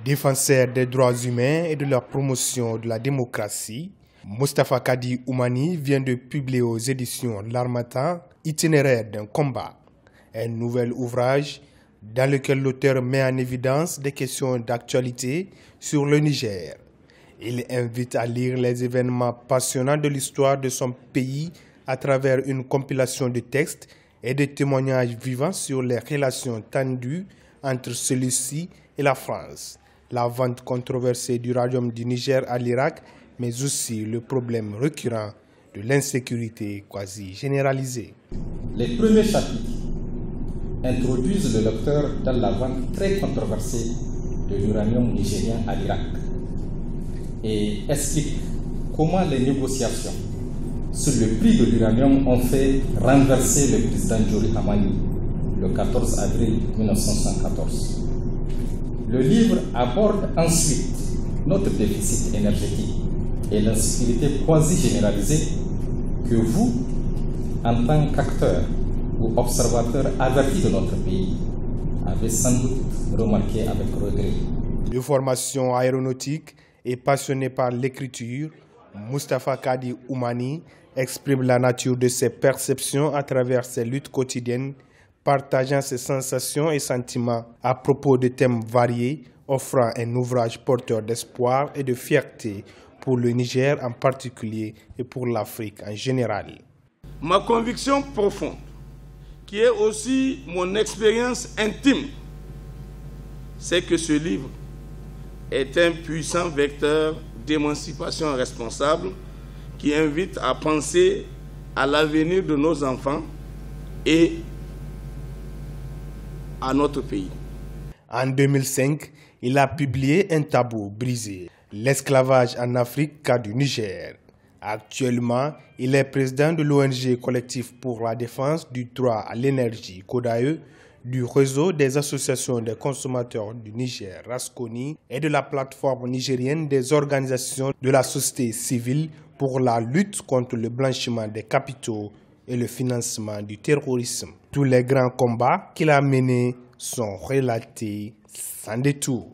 Défenseur des droits humains et de la promotion de la démocratie, Moustapha Kadi Oumani vient de publier aux éditions L'Harmattan Itinéraire d'un combat, un nouvel ouvrage dans lequel l'auteur met en évidence des questions d'actualité sur le Niger. Il invite à lire les événements passionnants de l'histoire de son pays à travers une compilation de textes et de témoignages vivants sur les relations tendues entre celui-ci et la France, la vente controversée du radium du Niger à l'Irak, mais aussi le problème récurrent de l'insécurité quasi généralisée. Les premiers chapitres introduisent le lecteur dans la vente très controversée de l'uranium nigérien à l'Irak et expliquent comment les négociations sur le prix de l'uranium ont fait renverser le président Djori Hamani le 14 avril 1974. Le livre aborde ensuite notre déficit énergétique et l'insécurité quasi généralisée que vous, en tant qu'acteur ou observateur averti de notre pays, avez sans doute remarqué avec regret. De formation aéronautique et passionné par l'écriture, Moustapha Kadi Oumani exprime la nature de ses perceptions à travers ses luttes quotidiennes, partageant ses sensations et sentiments à propos de thèmes variés, offrant un ouvrage porteur d'espoir et de fierté pour le Niger en particulier et pour l'Afrique en général. Ma conviction profonde, qui est aussi mon expérience intime, c'est que ce livre est un puissant vecteur d'émancipation responsable qui invite à penser à l'avenir de nos enfants et à notre pays. En 2005, il a publié Un tabou brisé, l'esclavage en Afrique cas du Niger. Actuellement, il est président de l'ONG Collectif pour la défense du droit à l'énergie, CODAE, du réseau des associations des consommateurs du Niger, RASCONI, et de la plateforme nigérienne des organisations de la société civile pour la lutte contre le blanchiment des capitaux et le financement du terrorisme. Tous les grands combats qu'il a menés sont relatés sans détour.